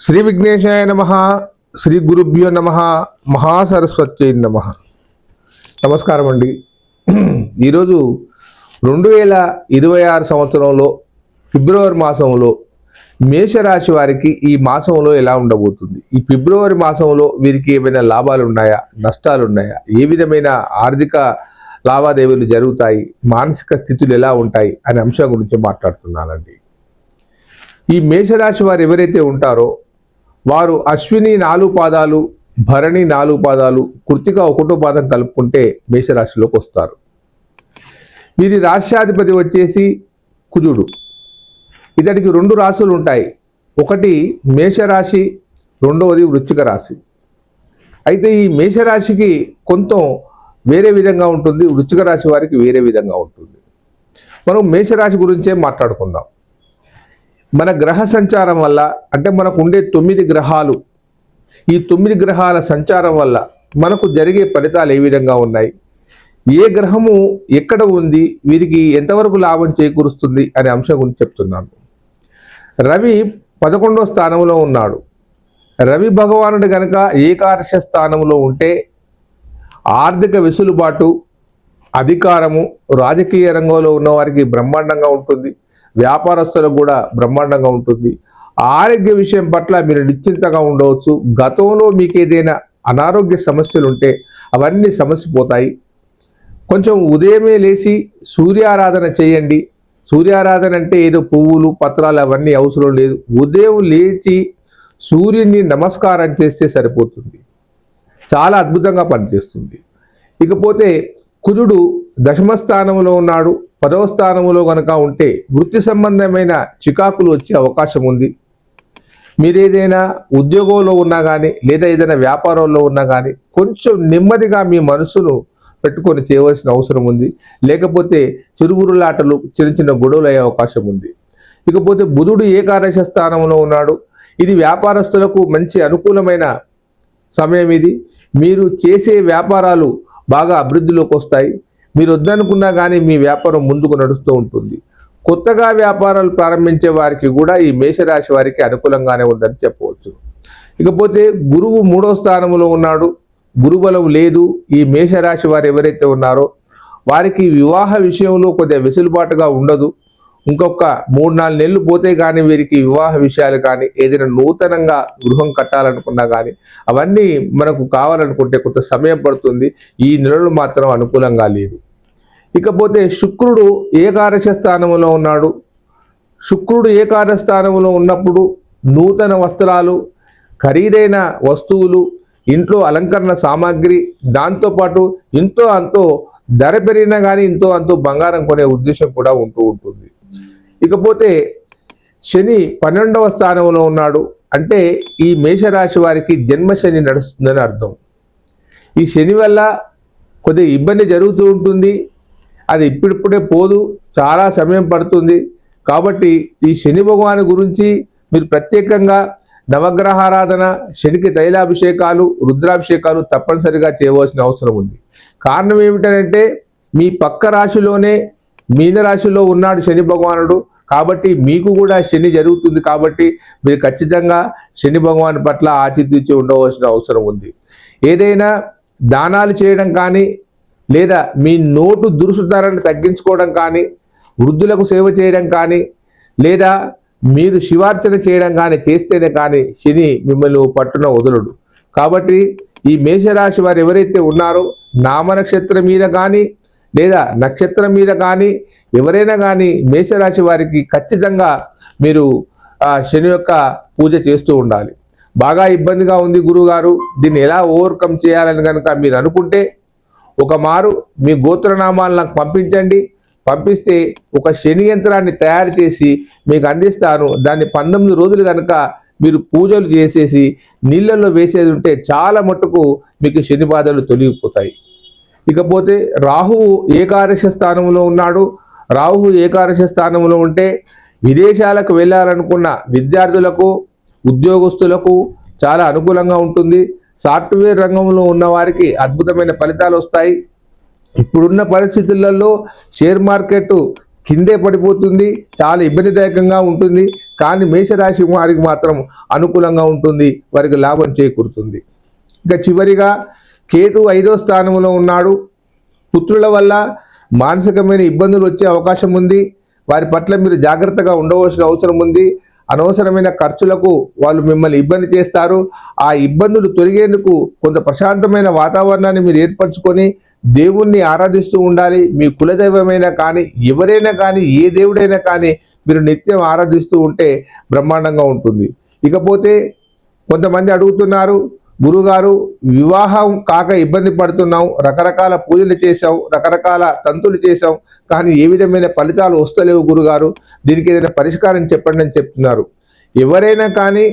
శ్రీ విఘ్నేశాయ నమః. శ్రీ గురుభ్యో నమః. మహాసరస్వత్యై నమః. నమస్కారం అండి. ఈరోజు 2026 సంవత్సరంలో ఫిబ్రవరి మాసంలో మేషరాశి వారికి ఈ మాసంలో ఎలా ఉండబోతుంది, ఈ ఫిబ్రవరి మాసంలో వీరికి ఏమైనా లాభాలు ఉన్నాయా, నష్టాలు ఉన్నాయా, ఏ విధమైన ఆర్థిక లావాదేవీలు జరుగుతాయి, మానసిక స్థితులు ఎలా ఉంటాయి అనే అంశం గురించి మాట్లాడుతున్నానండి. ఈ మేషరాశి వారు ఎవరైతే ఉంటారో వారు అశ్విని 4 పాదాలు, భరణి 4 పాదాలు, కృత్తిక 1వ పాదం కలుపుకుంటే మేషరాశిలోకి వస్తారు. వీరి రాశ్యాధిపతి వచ్చేసి కుజుడు. ఇతడికి 2 రాశులు ఉంటాయి. ఒకటి మేషరాశి, రెండవది వృశ్చిక రాశి. అయితే ఈ మేషరాశికి కొంత వేరే విధంగా ఉంటుంది, వృశ్చిక రాశి వారికి వేరే విధంగా ఉంటుంది. మనం మేషరాశి గురించే మాట్లాడుకుందాం. మన గ్రహ సంచారం వల్ల, అంటే మనకు ఉండే 9 గ్రహాలు, ఈ 9 గ్రహాల సంచారం వల్ల మనకు జరిగే ఫలితాలు ఏ విధంగా ఉన్నాయి, ఏ గ్రహము ఎక్కడ ఉంది, వీరికి ఎంతవరకు లాభం చేకూరుస్తుంది అనే అంశం గురించి చెప్తున్నాను. రవి 11వ స్థానంలో ఉన్నాడు. రవి భగవానుడు గనక ఏకాదశ స్థానంలో ఉంటే ఆర్థిక వెసులుబాటు, అధికారము, రాజకీయ రంగంలో ఉన్న వారికి బ్రహ్మాండంగా ఉంటుంది. వ్యాపారస్తులకు కూడా బ్రహ్మాండంగా ఉంటుంది. ఆరోగ్య విషయం పట్ల మీరు నిశ్చింతగా ఉండవచ్చు. గతంలో మీకు ఏదైనా అనారోగ్య సమస్యలు ఉంటే అవన్నీ సమస్యపోతాయి. కొంచెం ఉదయమే లేచి సూర్యారాధన చేయండి. సూర్యారాధన అంటే ఏదో పువ్వులు పత్రాలు అవన్నీ అవసరం లేదు. ఉదయం లేచి సూర్యుని నమస్కారం చేస్తే సరిపోతుంది. చాలా అద్భుతంగా పనిచేస్తుంది. ఇకపోతే కుజుడు దశమ స్థానంలో ఉన్నాడు. 10వ స్థానంలో కనుక ఉంటే వృత్తి సంబంధమైన చికాకులు వచ్చే అవకాశం ఉంది. మీరు ఏదైనా ఉద్యోగంలో ఉన్నా కానీ, లేదా ఏదైనా వ్యాపారంలో ఉన్నా కానీ కొంచెం నెమ్మదిగా మీ మనసును పెట్టుకొని చేయవలసిన అవసరం ఉంది. లేకపోతే చిరుబురులాటలు, చిన్న చిన్న గొడవలు అయ్యే అవకాశం ఉంది. ఇకపోతే బుధుడు ఏకాదశ స్థానంలో ఉన్నాడు. ఇది వ్యాపారస్తులకు మంచి అనుకూలమైన సమయం. ఇది మీరు చేసే వ్యాపారాలు బాగా అభివృద్ధిలోకి వస్తాయి. మీరు వద్దనుకున్నా కానీ మీ వ్యాపారం ముందుకు నడుస్తూ ఉంటుంది. కొత్తగా వ్యాపారాలు ప్రారంభించే వారికి కూడా ఈ మేషరాశి వారికి అనుకూలంగానే ఉందని చెప్పవచ్చు. ఇకపోతే గురువు 3వ స్థానంలో ఉన్నాడు. గురుబలం లేదు. ఈ మేషరాశి వారు ఎవరైతే ఉన్నారో వారికి వివాహ విషయంలో కొద్దిగా వెసులుబాటుగా ఉండదు. ఇంకొక 3-4 నెలలు పోతే కానీ వీరికి వివాహ విషయాలు కానీ, ఏదైనా నూతనంగా గృహం కట్టాలనుకున్నా కానీ అవన్నీ మనకు కావాలనుకుంటే కొంత సమయం పడుతుంది. ఈ నెలలు మాత్రం అనుకూలంగా లేదు. ఇకపోతే శుక్రుడు ఏకాదశ స్థానంలో ఉన్నాడు. శుక్రుడు ఏకాదశ స్థానంలో ఉన్నప్పుడు నూతన వస్త్రాలు, ఖరీదైన వస్తువులు, ఇంట్లో అలంకరణ సామాగ్రి, దాంతోపాటు ఎంతో అంతో ధర పెరిగినా కానీ ఎంతో అంతో బంగారం కొనే ఉద్దేశం కూడా ఉంటుంది. ఇకపోతే శని 12వ స్థానంలో ఉన్నాడు. అంటే ఈ మేషరాశి వారికి జన్మ శని నడుస్తుందని అర్థం. ఈ శని వల్ల కొద్దిగా ఇబ్బంది జరుగుతూ ఉంటుంది. అది ఇప్పుడిప్పుడే పోదు, చాలా సమయం పడుతుంది. కాబట్టి ఈ శని భగవాను గురించి మీరు ప్రత్యేకంగా నవగ్రహారాధన, శనికి తైలాభిషేకాలు, రుద్రాభిషేకాలు తప్పనిసరిగా చేయవలసిన అవసరం ఉంది. కారణం ఏమిటంటే మీ పక్క రాశిలోనే మీనరాశిలో ఉన్నాడు శని భగవానుడు. కాబట్టి మీకు కూడా శని జరుగుతుంది. కాబట్టి మీరు ఖచ్చితంగా శని భగవాను పట్ల ఆచితూచి ఉండవలసిన అవసరం ఉంది. ఏదైనా దానాలు చేయడం కానీ, లేదా మీ నోటు దురుసుతనాన్ని తగ్గించుకోవడం కానీ, వృద్ధులకు సేవ చేయడం కానీ, లేదా మీరు శివార్చన చేయడం కానీ చేస్తేనే కానీ శని మిమ్మల్ని పట్టున వదలడు. కాబట్టి ఈ మేషరాశి వారు ఎవరైతే ఉన్నారో నామ నక్షత్రం మీద కానీ, లేదా నక్షత్రం మీద కానీ ఎవరైనా కానీ మేషరాశి వారికి ఖచ్చితంగా మీరు శని యొక్క పూజ చేస్తూ ఉండాలి. బాగా ఇబ్బందిగా ఉంది గురువుగారు, దీన్ని ఎలా ఓవర్కమ్ చేయాలని కనుక మీరు అనుకుంటే ఒక మారు మీ గోత్రనామాలు నాకు పంపించండి. పంపిస్తే ఒక శని యంత్రాన్ని తయారు చేసి మీకు అందిస్తాను. దాన్ని 19 రోజులు కనుక మీరు పూజలు చేసేసి నీళ్ళల్లో వేసేది ఉంటే చాలా మట్టుకు మీకు శని బాధలు తొలగిపోతాయి. ఇకపోతే రాహువు ఏకాదశ స్థానంలో ఉన్నాడు. రాహువు ఏకాదశ స్థానంలో ఉంటే విదేశాలకు వెళ్ళాలనుకున్న విద్యార్థులకు, ఉద్యోగస్తులకు చాలా అనుకూలంగా ఉంటుంది. సాఫ్ట్వేర్ రంగంలో ఉన్న వారికి అద్భుతమైన ఫలితాలు వస్తాయి. ఇప్పుడున్న పరిస్థితులలో షేర్ మార్కెట్ కిందే పడిపోతుంది, చాలా ఇబ్బందిదాయకంగా ఉంటుంది. కానీ మేషరాశి వారికి మాత్రం అనుకూలంగా ఉంటుంది, వారికి లాభం చేకూరుతుంది. ఇక చివరిగా కేతు 5వ స్థానంలో ఉన్నాడు. పుత్రుల వల్ల మానసికమైన ఇబ్బందులు వచ్చే అవకాశం ఉంది. వారి పట్ల మీరు జాగ్రత్తగా ఉండవలసిన అవసరం ఉంది. అనవసరమైన ఖర్చులకు వాళ్ళు మిమ్మల్ని ఇబ్బంది చేస్తారు. ఆ ఇబ్బందులు తొలగేందుకు కొంత ప్రశాంతమైన వాతావరణాన్ని మీరు ఏర్పరచుకొని దేవుణ్ణి ఆరాధిస్తూ ఉండాలి. మీ కులదైవమైనా కానీ, ఎవరైనా కానీ, ఏ దేవుడైనా కానీ మీరు నిత్యం ఆరాధిస్తూ ఉంటే బ్రహ్మాండంగా ఉంటుంది. ఇకపోతే కొంతమంది అడుగుతున్నారు, గురుగారు వివాహం కాక ఇబ్బంది పడుతున్నాం, రకరకాల పూజలు చేసాం, రకరకాల తంతులు చేసాం, కానీ ఏ విధమైన ఫలితాలు వస్తలేవు గురుగారు, దీనికి ఏదైనా పరిష్కారం చెప్పండి అని చెప్తున్నారు. ఎవరైనా కానీ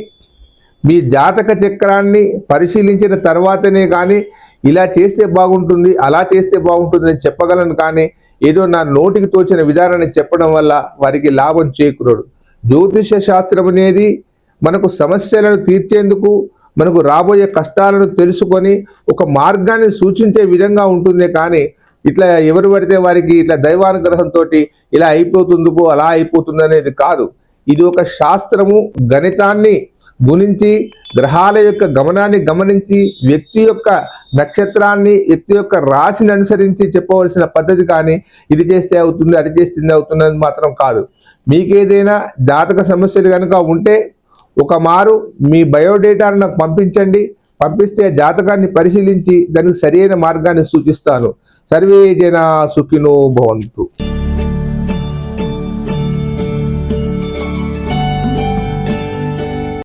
మీ జాతక చక్రాన్ని పరిశీలించిన తర్వాతనే కానీ ఇలా చేస్తే బాగుంటుంది, అలా చేస్తే బాగుంటుంది అని చెప్పగలను, కానీ ఏదో నా నోటికి తోచిన విధానాన్ని చెప్పడం వల్ల వారికి లాభం చేకూరడు. జ్యోతిష శాస్త్రం అనేది మనకు సమస్యలను తీర్చేందుకు, మనకు రాబోయే కష్టాలను తెలుసుకొని ఒక మార్గాన్ని సూచించే విధంగా ఉంటుందే కానీ ఇట్లా ఎవరు పడితే వారికి ఇట్లా దైవానుగ్రహంతో ఇలా అయిపోతుందికో అలా అయిపోతుంది అనేది కాదు. ఇది ఒక శాస్త్రము. గణితాన్ని గుణించి, గ్రహాల యొక్క గమనాన్ని గమనించి, వ్యక్తి యొక్క నక్షత్రాన్ని, వ్యక్తి యొక్క రాశిని అనుసరించి చెప్పవలసిన పద్ధతి, కానీ ఇది చేస్తే అవుతుంది, అది చేస్తే అవుతుంది అని మాత్రం కాదు. మీకేదైనా జాతక సమస్యలు కనుక ఉంటే ఒక మారు మీ బయోడేటాను నాకు పంపించండి. పంపిస్తే జాతకాన్ని పరిశీలించి దానికి సరైన మార్గాన్ని సూచిస్తాను. సర్వే జనా సుఖినో భవంతు.